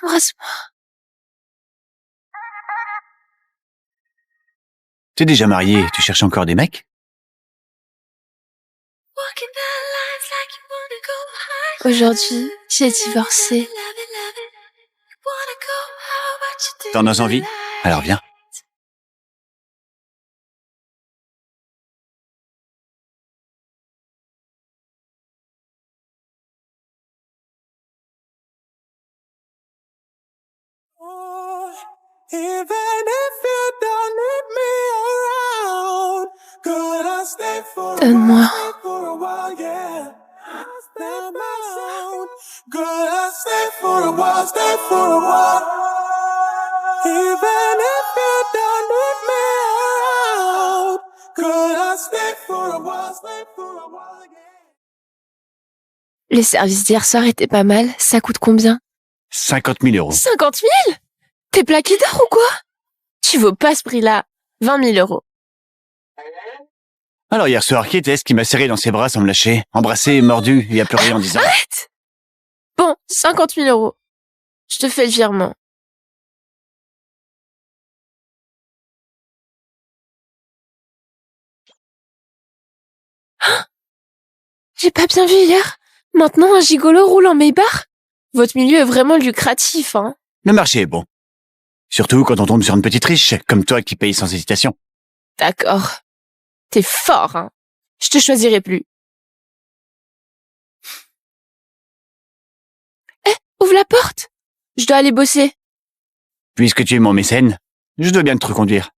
Embrasse-moi. T'es déjà marié, tu cherches encore des mecs? Aujourd'hui, j'ai divorcé. T'en as envie? Alors viens. Donne-moi. Les services d'hier soir étaient pas mal. Ça coûte combien? 50 000 €. 50 000? T'es plaqué d'or ou quoi? Tu vaux pas ce prix-là. 20 000 €. Alors hier soir, qui était-ce qui m'a serré dans ses bras sans me lâcher, embrassé, mordu et applaudé en disant... Arrête! Bon, 50 000 €. Je te fais le virement. J'ai pas bien vu hier. Maintenant, un gigolo roule en Maybach. Votre milieu est vraiment lucratif, hein. Le marché est bon. Surtout quand on tombe sur une petite riche, comme toi qui paye sans hésitation. D'accord. T'es fort, hein. Je te choisirai plus. Ouvre la porte. Je dois aller bosser. Puisque tu es mon mécène, je dois bien te reconduire.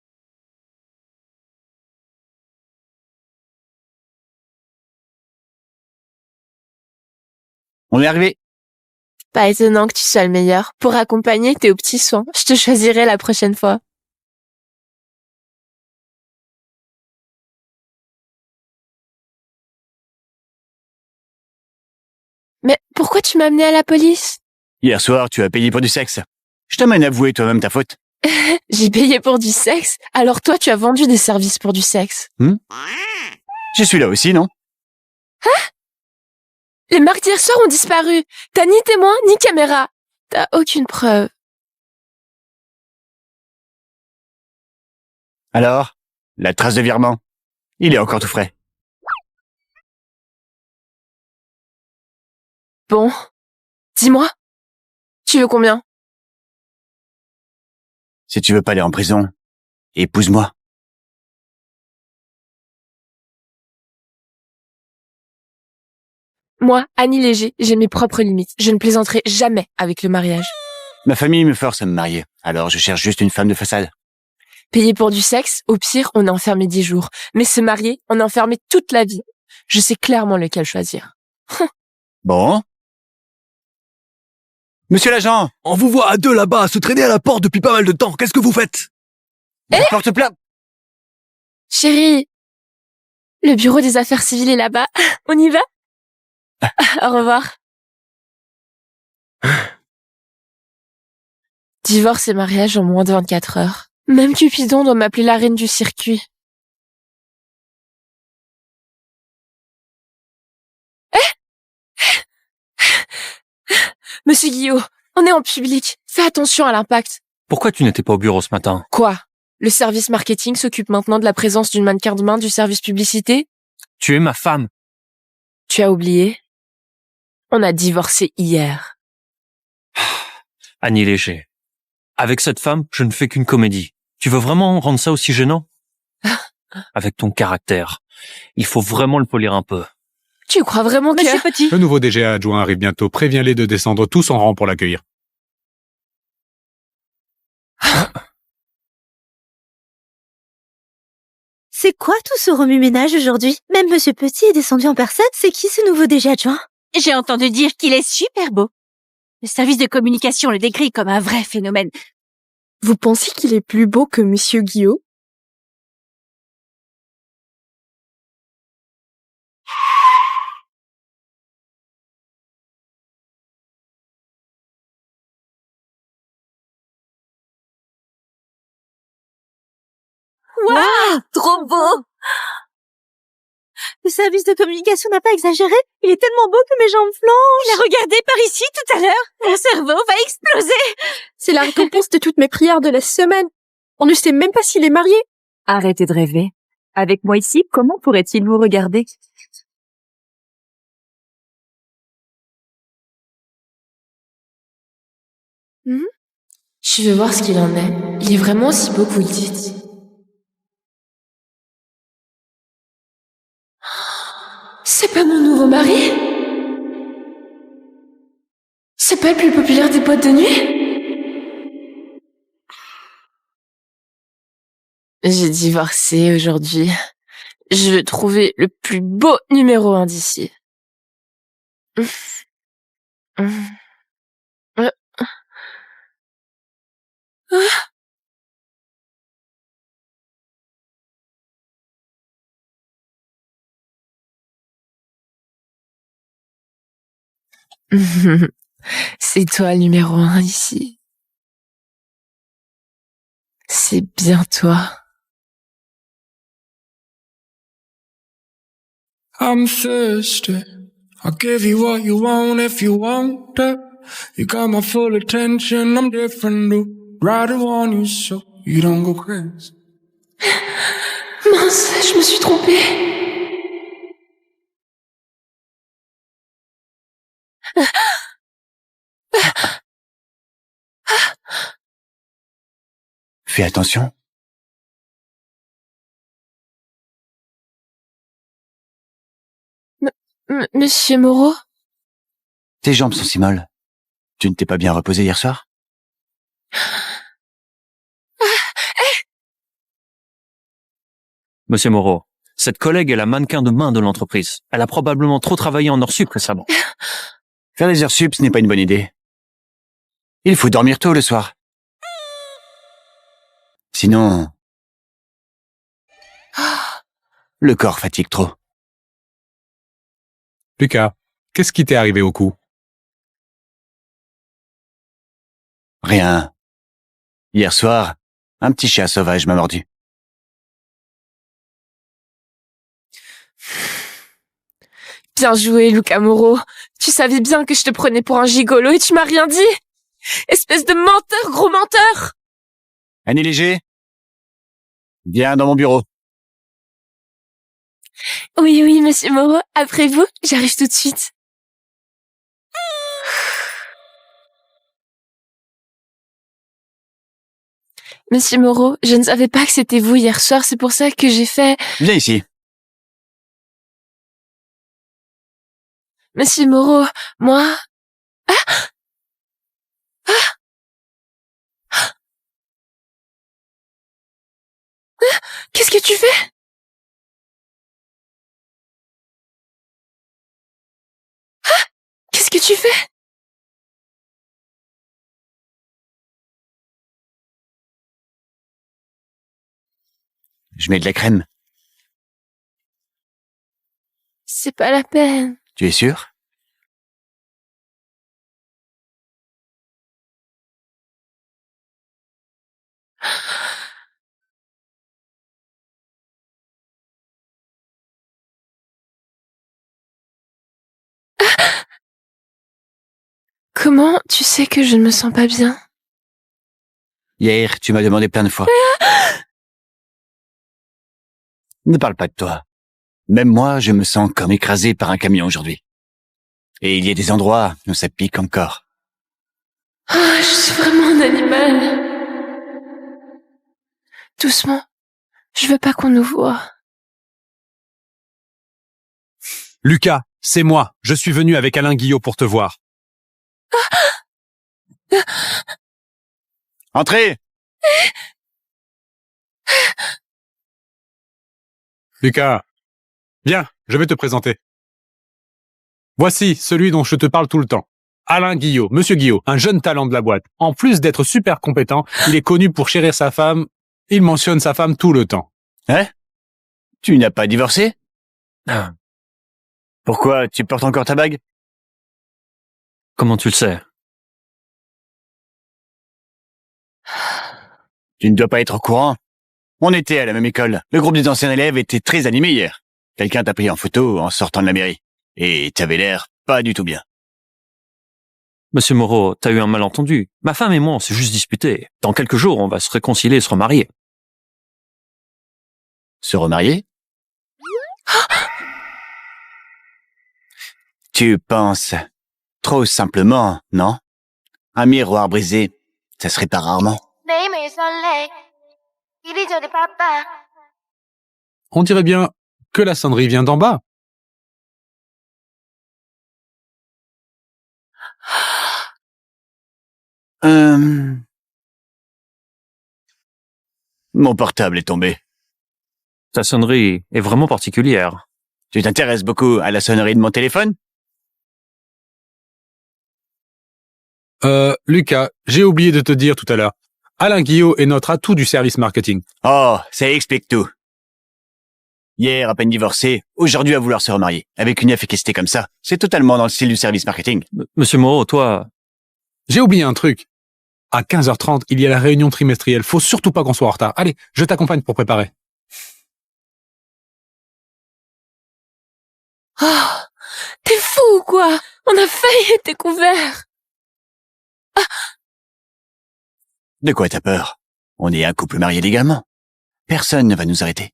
On est arrivé. Pas étonnant que tu sois le meilleur. Pour accompagner tes aux petits soins, je te choisirai la prochaine fois. Mais pourquoi tu m'as amené à la police? Hier soir, tu as payé pour du sexe. Je t'amène à avouer toi-même ta faute. J'ai payé pour du sexe, alors toi tu as vendu des services pour du sexe. Je suis là aussi, non? Les marques d'hier soir ont disparu. T'as ni témoin, ni caméra. T'as aucune preuve. Alors, la trace de virement. Il est encore tout frais. Bon, dis-moi. Tu veux combien? Si tu veux pas aller en prison, épouse-moi. Moi, Annie Léger, j'ai mes propres limites. Je ne plaisanterai jamais avec le mariage. Ma famille me force à me marier, alors je cherche juste une femme de façade. Payer pour du sexe, au pire, on est enfermé 10 jours. Mais se marier, on est enfermé toute la vie. Je sais clairement lequel choisir. Bon. Monsieur l'agent! On vous voit à deux là-bas, se traîner à la porte depuis pas mal de temps. Qu'est-ce que vous faites? Je porte plainte! Chérie, le bureau des affaires civiles est là-bas. On y va? Au revoir. Divorce et mariage en moins de 24 heures. Même Cupidon doit m'appeler la reine du circuit. Monsieur Guillot, on est en public. Fais attention à l'impact. Pourquoi tu n'étais pas au bureau ce matin? Quoi? Le service marketing s'occupe maintenant de la présence d'une mannequin de main du service publicité? Tu es ma femme. Tu as oublié? On a divorcé hier. Annie Léger. Avec cette femme, je ne fais qu'une comédie. Tu veux vraiment rendre ça aussi gênant? Avec ton caractère. Il faut vraiment le polir un peu. Tu crois vraiment que... Monsieur Petit. Le nouveau DGA adjoint arrive bientôt. Préviens-les de descendre tous en rang pour l'accueillir. C'est quoi tout ce remue-ménage aujourd'hui? Même Monsieur Petit est descendu en personne. C'est qui ce nouveau DG adjoint? J'ai entendu dire qu'il est super beau. Le service de communication le décrit comme un vrai phénomène. Vous pensez qu'il est plus beau que Monsieur Guillot? Waouh, trop beau! Le service de communication n'a pas exagéré. Il est tellement beau que mes jambes flanchent. Il a regardé par ici tout à l'heure. Mon cerveau va exploser. C'est la récompense de toutes mes prières de la semaine. On ne sait même pas s'il est marié. Arrêtez de rêver. Avec moi ici, comment pourrait-il vous regarder? Je veux voir ce qu'il en est. Il est vraiment aussi beau que vous le dites. C'est pas mon nouveau mari? C'est pas le plus populaire des boîtes de nuit? J'ai divorcé aujourd'hui. Je veux trouver le plus beau numéro 1 d'ici. C'est toi le numéro 1 ici. C'est bien toi. I'm thirsty. I'll give you what you want if you want it. You got my full attention. I'm different, do right on you so you don't go crazy. Mince, je me suis trompée. Fais attention. Monsieur Moreau? Tes jambes sont si molles. Tu ne t'es pas bien reposé hier soir? Monsieur Moreau, cette collègue est la mannequin de main de l'entreprise. Elle a probablement trop travaillé en heures sup récemment. Faire des heures sup, ce n'est pas une bonne idée. Il faut dormir tôt le soir. Sinon, le corps fatigue trop. Lucas, qu'est-ce qui t'est arrivé au cou? Rien. Hier soir, un petit chat sauvage m'a mordu. Bien joué, Luca Moreau. Tu savais bien que je te prenais pour un gigolo et tu m'as rien dit. Espèce de menteur, gros menteur. Annie Léger? Viens dans mon bureau. Oui, oui, monsieur Moreau. Après vous, j'arrive tout de suite. Monsieur Moreau, je ne savais pas que c'était vous hier soir, c'est pour ça que j'ai fait... Viens ici. Monsieur Moreau, moi... Qu'est-ce que tu fais? Qu'est-ce que tu fais? Je mets de la crème. C'est pas la peine. Tu es sûr? Comment tu sais que je ne me sens pas bien? Hier, tu m'as demandé plein de fois. Ne parle pas de toi. Même moi, je me sens comme écrasé par un camion aujourd'hui. Et il y a des endroits où ça pique encore. Ah, je suis vraiment un animal. Doucement. Je veux pas qu'on nous voie. Lucas, c'est moi. Je suis venu avec Alain Guillot pour te voir. Entrez! Lucas, viens, je vais te présenter. Voici celui dont je te parle tout le temps. Alain Guillot, Monsieur Guillot, un jeune talent de la boîte. En plus d'être super compétent, il est connu pour chérir sa femme. Il mentionne sa femme tout le temps. Hein? Tu n'as pas divorcé? Ah, Pourquoi? Tu portes encore ta bague? comment tu le sais? Tu ne dois pas être au courant. On était à la même école. Le groupe des anciens élèves était très animé hier. Quelqu'un t'a pris en photo en sortant de la mairie. Et t'avais l'air pas du tout bien. Monsieur Moreau, t'as eu un malentendu. Ma femme et moi, on s'est juste disputés. Dans quelques jours, on va se réconcilier et se remarier. Se remarier? Tu penses trop simplement, non? Un miroir brisé, ça se répare rarement. On dirait bien que la sonnerie vient d'en bas. Mon portable est tombé. Ta sonnerie est vraiment particulière. Tu t'intéresses beaucoup à la sonnerie de mon téléphone? Lucas, j'ai oublié de te dire tout à l'heure. Alain Guillot est notre atout du service marketing. Oh, ça explique tout. Hier, à peine divorcé, aujourd'hui à vouloir se remarier. Avec une efficacité comme ça, c'est totalement dans le style du service marketing. Monsieur Moreau, toi... J'ai oublié un truc. À 15h30, il y a la réunion trimestrielle. Faut surtout pas qu'on soit en retard. Allez, je t'accompagne pour préparer. Oh, t'es fou ou quoi? On a failli être découvert. De quoi t'as peur? On est un couple marié légalement. Personne ne va nous arrêter.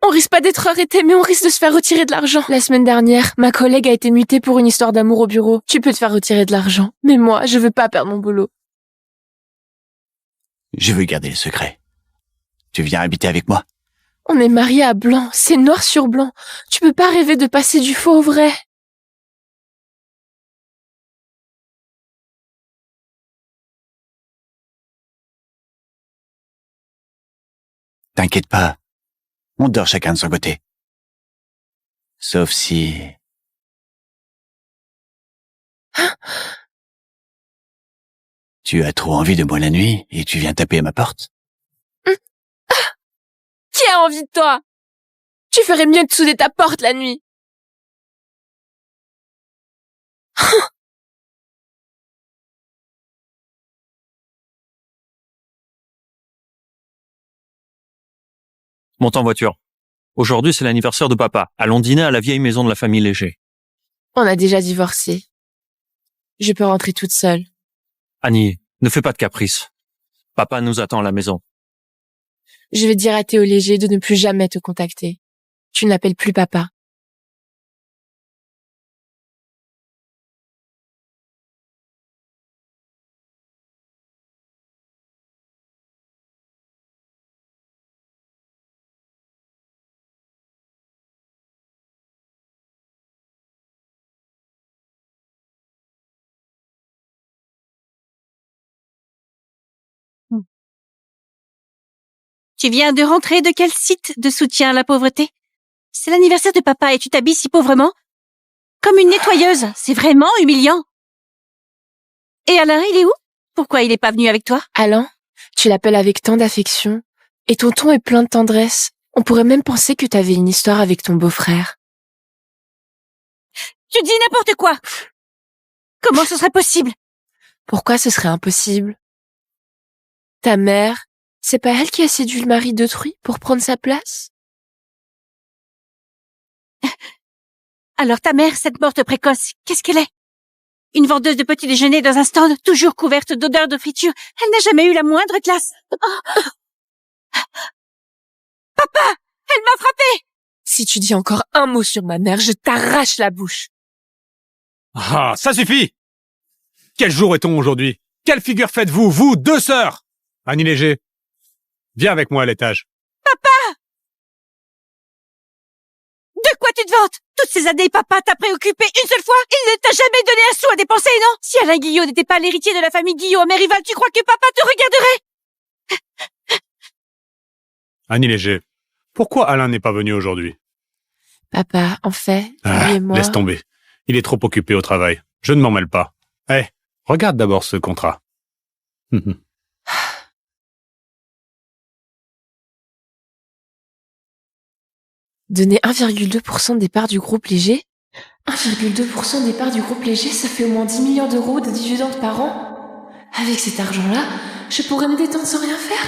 On risque pas d'être arrêté, mais on risque de se faire retirer de l'argent. La semaine dernière, ma collègue a été mutée pour une histoire d'amour au bureau. Tu peux te faire retirer de l'argent. Mais moi, je veux pas perdre mon boulot. Je veux garder le secret. Tu viens habiter avec moi? On est mariés à blanc. C'est noir sur blanc. Tu peux pas rêver de passer du faux au vrai. T'inquiète pas. On dort chacun de son côté. Sauf si... Tu as trop envie de moi la nuit et tu viens taper à ma porte? Qui a envie de toi? Tu ferais mieux de souder ta porte la nuit. Monte en voiture. Aujourd'hui, c'est l'anniversaire de papa. Allons dîner à la vieille maison de la famille Léger. On a déjà divorcé. Je peux rentrer toute seule. Annie, ne fais pas de caprices. Papa nous attend à la maison. Je vais dire à Théo Léger de ne plus jamais te contacter. Tu n'appelles plus papa. Tu viens de rentrer de quel site de soutien à la pauvreté? C'est l'anniversaire de papa et tu t'habilles si pauvrement? Comme une nettoyeuse, c'est vraiment humiliant. Et Alain, il est où? Pourquoi il est pas venu avec toi? Alain, tu l'appelles avec tant d'affection. Et ton ton est plein de tendresse. On pourrait même penser que t'avais une histoire avec ton beau-frère. Tu dis n'importe quoi! Comment ce serait possible? Pourquoi ce serait impossible? Ta mère, c'est pas elle qui a séduit le mari d'autrui pour prendre sa place? Alors ta mère, cette morte précoce, qu'est-ce qu'elle est? Une vendeuse de petit déjeuner dans un stand, toujours couverte d'odeurs de friture. Elle n'a jamais eu la moindre classe. Oh. Papa! Elle m'a frappée! Si tu dis encore un mot sur ma mère, je t'arrache la bouche. Ah, ça suffit! Quel jour est-on aujourd'hui? Quelle figure faites-vous, vous, deux sœurs? Annie Léger, viens avec moi à l'étage. Papa! De quoi tu te vantes? Toutes ces années, papa t'a préoccupé une seule fois? Il ne t'a jamais donné un sou à dépenser, non? Si Alain Guillot n'était pas l'héritier de la famille Guillot à Mérival, tu crois que papa te regarderait? Annie Léger, pourquoi Alain n'est pas venu aujourd'hui? Papa, en fait, lui et moi... Laisse tomber. Il est trop occupé au travail. Je ne m'en mêle pas. Eh, regarde d'abord ce contrat. Donner 1,2% des parts du groupe Léger? 1,2% des parts du groupe Léger, ça fait au moins 10 millions d'euros de dividendes par an. Avec cet argent-là, je pourrais me détendre sans rien faire.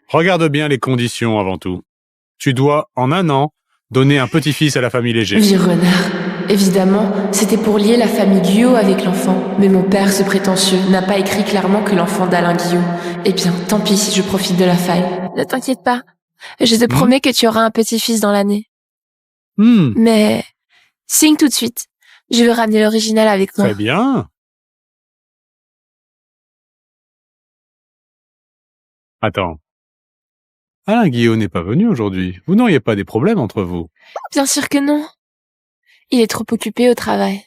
Regarde bien les conditions avant tout. Tu dois, en un an, donner un petit-fils à la famille Léger. Vieux renard. Évidemment, c'était pour lier la famille Guillot avec l'enfant. Mais mon père, ce prétentieux, n'a pas écrit clairement que l'enfant d'Alain Guillot. Eh bien, tant pis si je profite de la faille. Ne t'inquiète pas. Je te promets que tu auras un petit-fils dans l'année. Mais signe tout de suite. Je veux ramener l'original avec moi. Très bien. Attends. Alain Guillot n'est pas venu aujourd'hui. Vous n'auriez pas des problèmes entre vous? Bien sûr que non. Il est trop occupé au travail.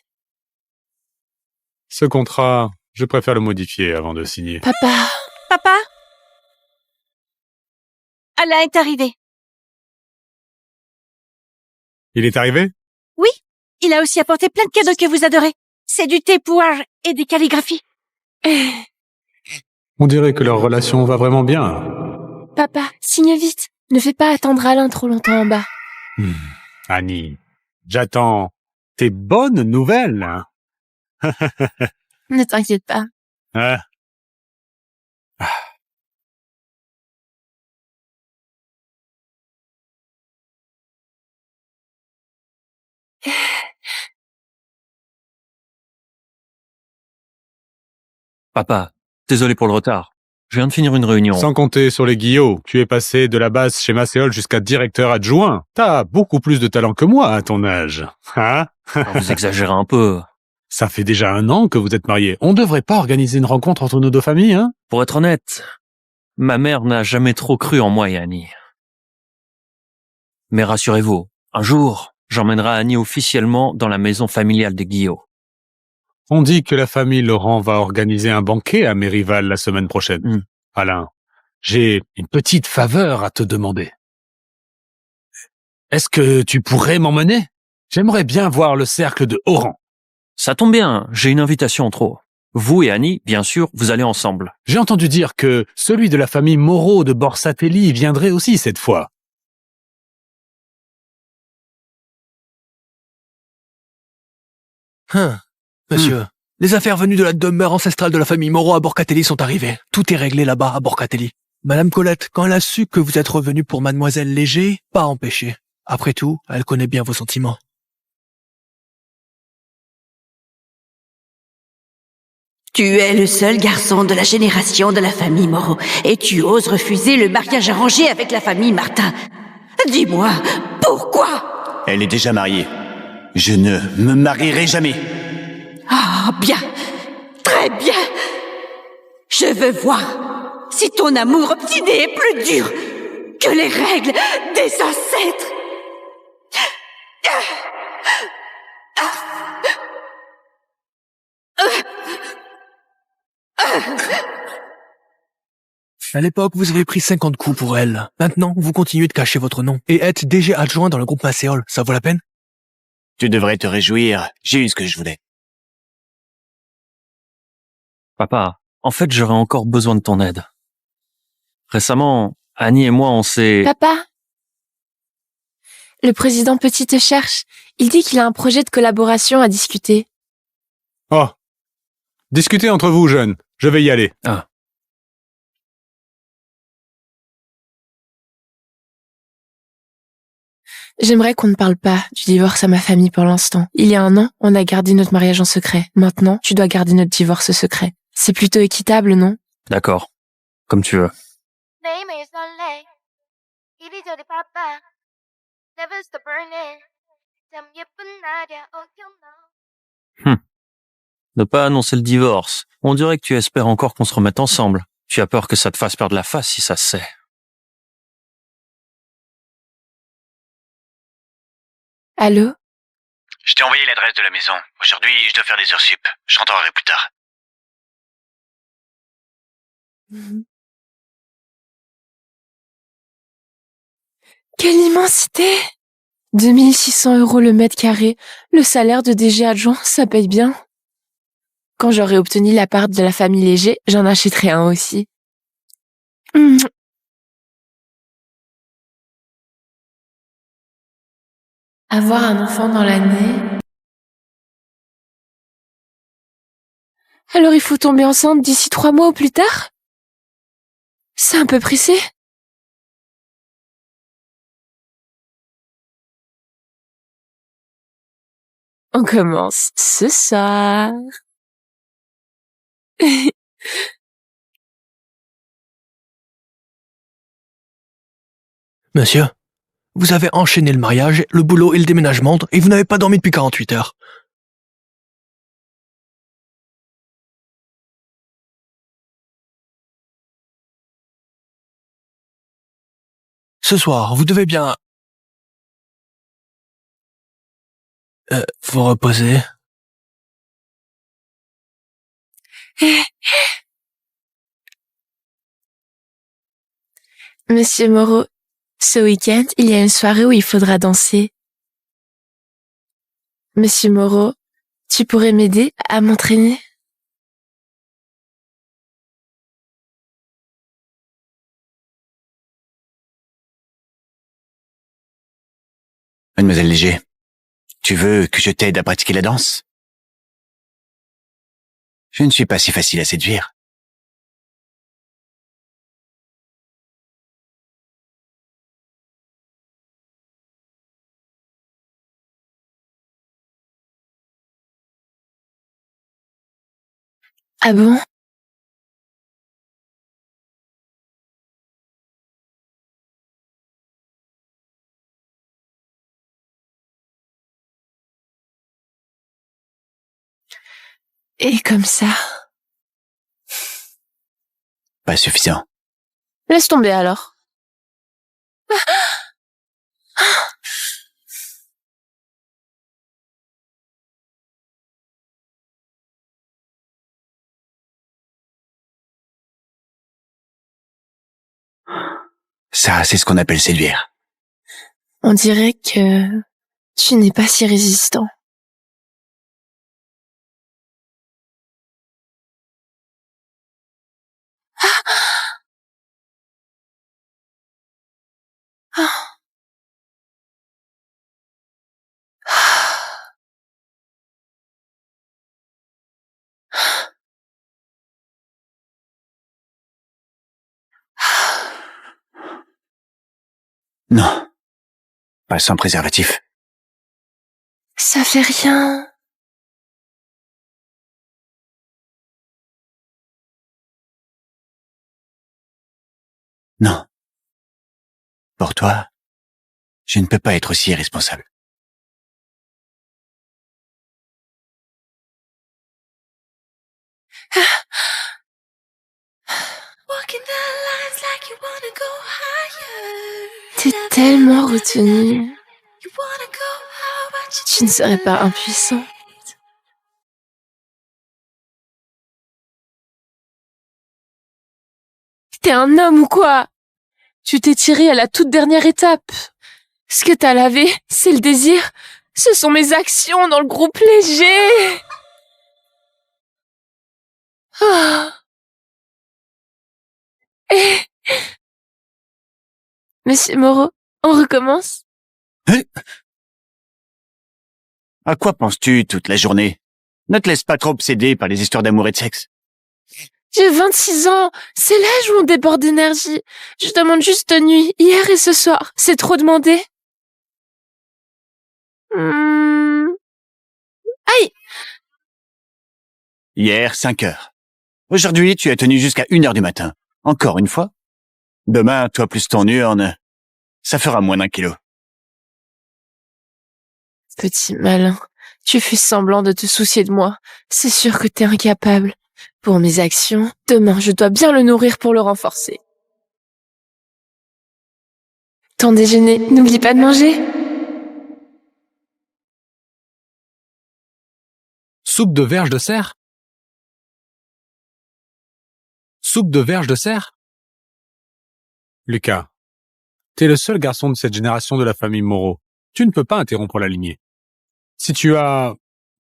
Ce contrat, je préfère le modifier avant de signer. Papa. Papa? Alain est arrivé. Il est arrivé? Oui, il a aussi apporté plein de cadeaux que vous adorez. C'est du thé poire et des calligraphies. On dirait que leur relation va vraiment bien. Papa, signe vite. Ne fais pas attendre Alain trop longtemps en bas. Annie, j'attends tes bonnes nouvelles. Ne t'inquiète pas. Hein? Papa, désolé pour le retard. Je viens de finir une réunion. Sans compter sur les Guillot, tu es passé de la base chez Macéol jusqu'à directeur adjoint. T'as beaucoup plus de talent que moi à ton âge. Hein? Vous exagérez un peu. Ça fait déjà 1 an que vous êtes mariés. On devrait pas organiser une rencontre entre nos 2 familles, hein? Pour être honnête, ma mère n'a jamais trop cru en moi et Annie. Mais rassurez-vous, un jour, j'emmènerai Annie officiellement dans la maison familiale des Guillot. On dit que la famille Laurent va organiser un banquet à Mérival la semaine prochaine. Alain, j'ai une petite faveur à te demander. Est-ce que tu pourrais m'emmener? J'aimerais bien voir le cercle de Oran. Ça tombe bien, j'ai une invitation en trop. Vous et Annie, bien sûr, vous allez ensemble. J'ai entendu dire que celui de la famille Moreau de Borsatelli viendrait aussi cette fois. Monsieur, les affaires venues de la demeure ancestrale de la famille Moreau à Borcatelli sont arrivées. Tout est réglé là-bas à Borcatelli. Madame Colette, quand elle a su que vous êtes revenu pour Mademoiselle Léger, pas empêché. Après tout, elle connaît bien vos sentiments. Tu es le seul garçon de la génération de la famille Moreau et tu oses refuser le mariage arrangé avec la famille Martin. Dis-moi, pourquoi? Elle est déjà mariée. Je ne me marierai jamais. Ah, bien. Très bien. Je veux voir si ton amour obstiné est plus dur que les règles des ancêtres. À l'époque, vous avez pris 50 coups pour elle. Maintenant, vous continuez de cacher votre nom et êtes DG adjoint dans le groupe Macéol. Ça vaut la peine? Tu devrais te réjouir. J'ai eu ce que je voulais. Papa, en fait, j'aurais encore besoin de ton aide. Récemment, Annie et moi, on s'est... Papa? Le président Petit te cherche. Il dit qu'il a un projet de collaboration à discuter. Oh. Discutez entre vous, jeunes. Je vais y aller. Ah. J'aimerais qu'on ne parle pas du divorce à ma famille pour l'instant. Il y a 1 an, on a gardé notre mariage en secret. Maintenant, tu dois garder notre divorce secret. C'est plutôt équitable, non? D'accord. Comme tu veux. Ne pas annoncer le divorce. On dirait que tu espères encore qu'on se remette ensemble. Tu as peur que ça te fasse perdre la face si ça se sait. Allô? Je t'ai envoyé l'adresse de la maison. Aujourd'hui, je dois faire des heures sup. Je rentrerai plus tard. Quelle immensité! 2600 € le mètre carré. Le salaire de DG adjoint, ça paye bien. Quand j'aurai obtenu l'appart de la famille Léger, j'en achèterai un aussi. Avoir un enfant dans l'année. Alors il faut tomber enceinte d'ici 3 mois ou plus tard? C'est un peu pressé. On commence ce soir. Monsieur, vous avez enchaîné le mariage, le boulot et le déménagement, et vous n'avez pas dormi depuis 48 heures. Ce soir, vous devez bien... vous reposer. Monsieur Moreau, ce week-end, il y a une soirée où il faudra danser. Monsieur Moreau, tu pourrais m'aider à m'entraîner? Mademoiselle Léger, tu veux que je t'aide à pratiquer la danse? Je ne suis pas si facile à séduire. Ah bon? Et comme ça? Pas suffisant. Laisse tomber alors. Ça, c'est ce qu'on appelle séduire. On dirait que tu n'es pas si résistant. Non. Pas sans préservatif. Ça fait rien. Non. Pour toi, je ne peux pas être aussi irresponsable. T'es tellement retenu. Tu ne serais pas impuissant. T'es un homme ou quoi? Tu t'es tiré à la toute dernière étape. Ce que t'as lavé, c'est le désir. Ce sont mes actions dans le groupe léger. Ah. Monsieur Moreau, on recommence? À quoi penses-tu toute la journée? Ne te laisse pas trop obséder par les histoires d'amour et de sexe. J'ai 26 ans. C'est l'âge où on déborde d'énergie. Je demande juste de nuit, hier et ce soir. C'est trop demandé? Aïe! Hier, 5 heures. Aujourd'hui, tu as tenu jusqu'à 1 heure du matin. Encore une fois. Demain, toi plus ton urne, ça fera moins d'1 kilo. Petit malin, tu fais semblant de te soucier de moi. C'est sûr que t'es incapable. Pour mes actions, demain, je dois bien le nourrir pour le renforcer. Ton déjeuner, n'oublie pas de manger. Soupe de verge de cerf? Soupe de verge de cerf? Lucas, t'es le seul garçon de cette génération de la famille Moreau. Tu ne peux pas interrompre la lignée. Si tu as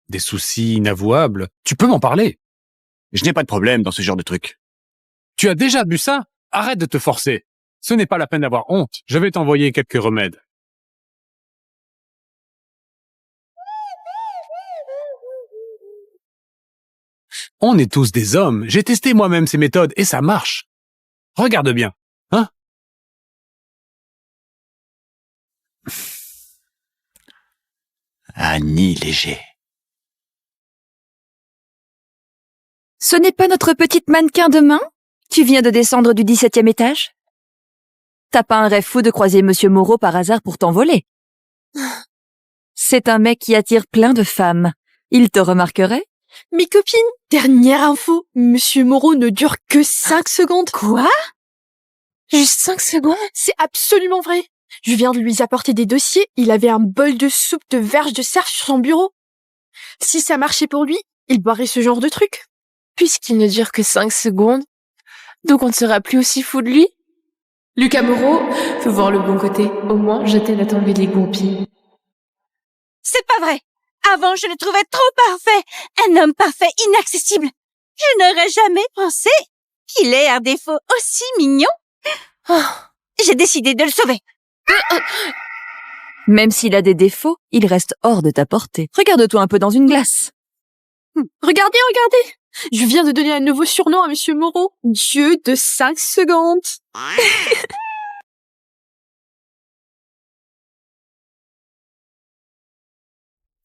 des soucis inavouables, tu peux m'en parler. Je n'ai pas de problème dans ce genre de truc. Tu as déjà bu ça? Arrête de te forcer. Ce n'est pas la peine d'avoir honte. Je vais t'envoyer quelques remèdes. On est tous des hommes. J'ai testé moi-même ces méthodes et ça marche. Regarde bien, hein? Annie Léger. Ce n'est pas notre petite mannequin de main? Tu viens de descendre du 17e étage? T'as pas un rêve fou de croiser Monsieur Moreau par hasard pour t'envoler? C'est un mec qui attire plein de femmes. Il te remarquerait? Mes copines, dernière info, Monsieur Moreau ne dure que 5 secondes. Quoi? Juste 5 secondes? C'est absolument vrai. Je viens de lui apporter des dossiers, il avait un bol de soupe de verge de cerf sur son bureau. Si ça marchait pour lui, il boirait ce genre de truc. Puisqu'il ne dure que 5 secondes, donc on ne sera plus aussi fou de lui? Lucas Moreau, faut voir le bon côté. Au moins, je t'aide à t'enlever les goupilles. C'est pas vrai. Avant, je le trouvais trop parfait. Un homme parfait, inaccessible. Je n'aurais jamais pensé qu'il ait un défaut aussi mignon. Oh. J'ai décidé de le sauver. Même s'il a des défauts, il reste hors de ta portée. Regarde-toi un peu dans une glace. Regardez. Je viens de donner un nouveau surnom à Monsieur Moreau. Dieu de 5 secondes.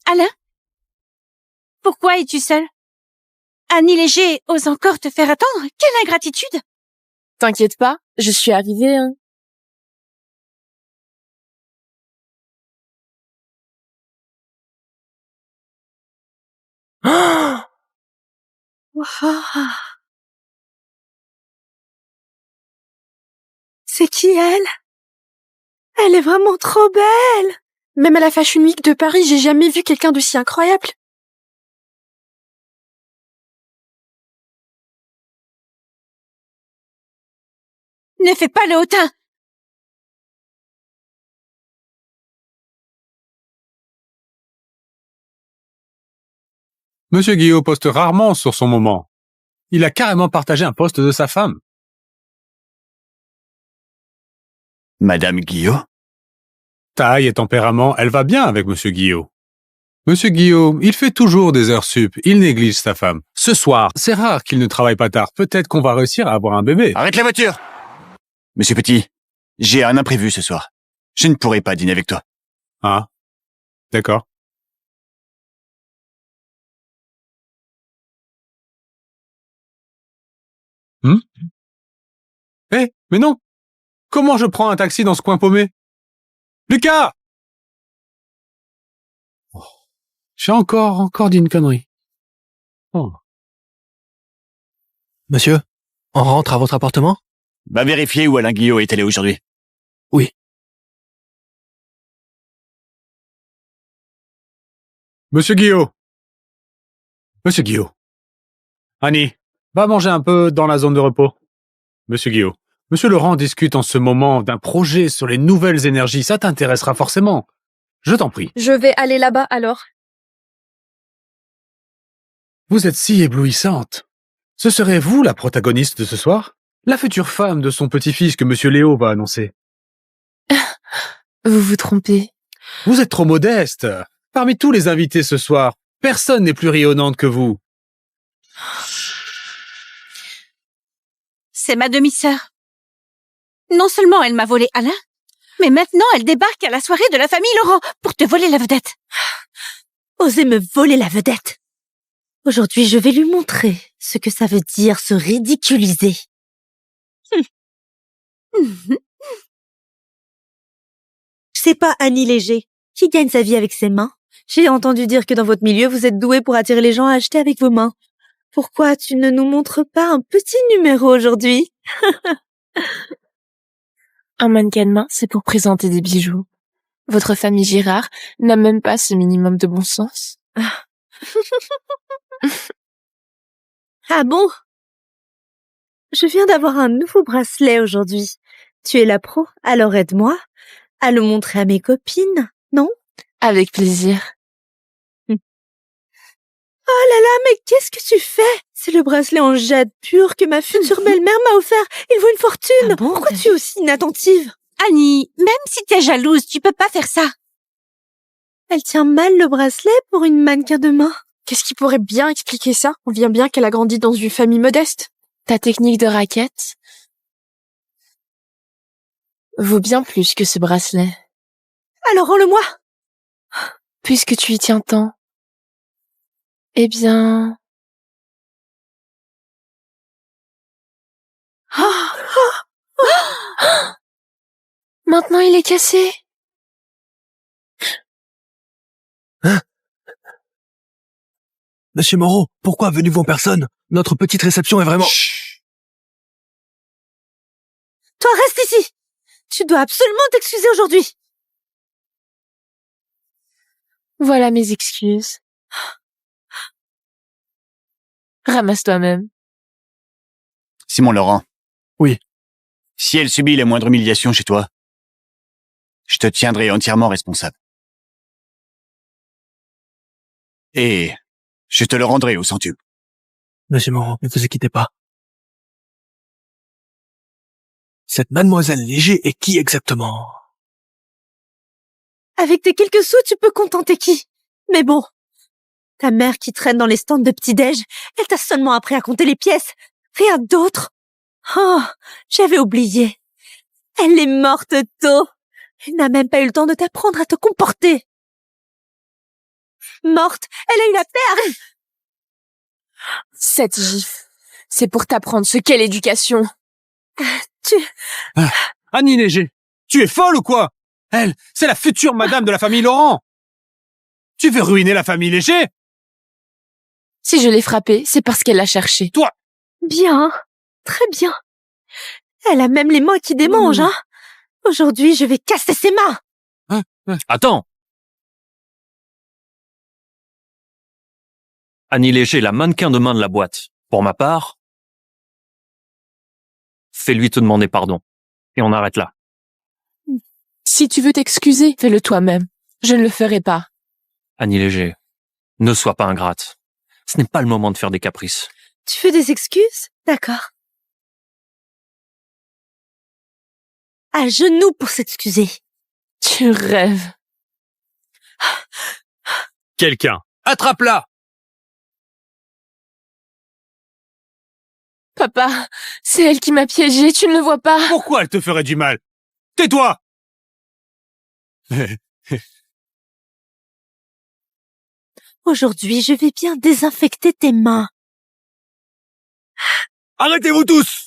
Alain? Pourquoi es-tu seul? Annie Léger ose encore te faire attendre? Quelle ingratitude! T'inquiète pas, je suis arrivée, hein. Wow. C'est qui elle? Elle est vraiment trop belle. Même à la Fashion Week de Paris, j'ai jamais vu quelqu'un d'aussi incroyable. Ne fais pas le hautain! Monsieur Guillot poste rarement sur son moment. Il a carrément partagé un poste de sa femme. Madame Guillot? Taille et tempérament, elle va bien avec Monsieur Guillot. Monsieur Guillot, il fait toujours des heures sup, il néglige sa femme. Ce soir, c'est rare qu'il ne travaille pas tard. Peut-être qu'on va réussir à avoir un bébé. Arrête la voiture! Monsieur Petit, j'ai un imprévu ce soir. Je ne pourrai pas dîner avec toi. Ah, d'accord. Mais non! Comment je prends un taxi dans ce coin paumé? Lucas! Oh, j'ai encore dit une connerie. Oh. Monsieur, on rentre à votre appartement? Va vérifier où Alain Guillot est allé aujourd'hui. Oui. Monsieur Guillot! Monsieur Guillot! Annie, va manger un peu dans la zone de repos. Monsieur Guillot, Monsieur Laurent discute en ce moment d'un projet sur les nouvelles énergies. Ça t'intéressera forcément. Je t'en prie. Je vais aller là-bas alors. Vous êtes si éblouissante. Ce serez vous la protagoniste de ce soir? La future femme de son petit-fils que Monsieur Léo va annoncer. Vous vous trompez. Vous êtes trop modeste. Parmi tous les invités ce soir, personne n'est plus rayonnante que vous. C'est ma demi-sœur. Non seulement elle m'a volé Alain, mais maintenant elle débarque à la soirée de la famille Laurent pour te voler la vedette. Osez me voler la vedette. Aujourd'hui, je vais lui montrer ce que ça veut dire se ridiculiser. C'est pas Annie Léger qui gagne sa vie avec ses mains. J'ai entendu dire que dans votre milieu, vous êtes doué pour attirer les gens à acheter avec vos mains. Pourquoi tu ne nous montres pas un petit numéro aujourd'hui? Un mannequin de main, c'est pour présenter des bijoux. Votre famille Girard n'a même pas ce minimum de bon sens. Ah bon? Je viens d'avoir un nouveau bracelet aujourd'hui. Tu es la pro, alors aide-moi à le montrer à mes copines, non? Avec plaisir. Oh là là, mais qu'est-ce que tu fais? C'est le bracelet en jade pur que ma future belle-mère m'a offert. Il vaut une fortune. Ah bon, Pourquoi tu es aussi inattentive? Annie, même si t'es jalouse, tu peux pas faire ça. Elle tient mal le bracelet pour une mannequin de main. Qu'est-ce qui pourrait bien expliquer ça? On vient bien qu'elle a grandi dans une famille modeste. Ta technique de raquette vaut bien plus que ce bracelet. Alors rends-le-moi. Puisque tu y tiens tant, eh bien, Maintenant, il est cassé. Monsieur Moreau, pourquoi venez-vous en personne? Notre petite réception est vraiment... Toi, reste ici. Tu dois absolument t'excuser aujourd'hui. Voilà mes excuses. Ramasse toi-même. Simon Laurent. Oui. Si elle subit la moindre humiliation chez toi, je te tiendrai entièrement responsable. Et je te le rendrai au centuple. Monsieur Moreau, ne vous inquiétez pas. Cette mademoiselle Léger est qui exactement? Avec tes quelques sous, tu peux contenter qui? Mais bon, ta mère qui traîne dans les stands de petit-déj, elle t'a seulement appris à compter les pièces. Rien d'autre. Oh, j'avais oublié. Elle est morte tôt. Elle n'a même pas eu le temps de t'apprendre à te comporter. Morte, elle a eu la paix. Cette gifle, c'est pour t'apprendre ce qu'est l'éducation. Annie Léger, tu es folle ou quoi? Elle, c'est la future madame de la famille Laurent. Tu veux ruiner la famille Léger? Si je l'ai frappée, c'est parce qu'elle l'a cherché. Toi! Bien, très bien. Elle a même les mains qui démangent, hein. Aujourd'hui, je vais casser ses mains. Attends! Annie Léger, la mannequin de main de la boîte. Pour ma part, fais-lui te demander pardon. Et on arrête là. Si tu veux t'excuser, fais-le toi-même. Je ne le ferai pas. Annie Léger, ne sois pas ingrate. Ce n'est pas le moment de faire des caprices. Tu veux des excuses? D'accord. À genoux pour s'excuser. Tu rêves. Quelqu'un, attrape-la! Papa, c'est elle qui m'a piégée, tu ne le vois pas? Pourquoi elle te ferait du mal? Tais-toi! Aujourd'hui, je vais bien désinfecter tes mains. Arrêtez-vous tous!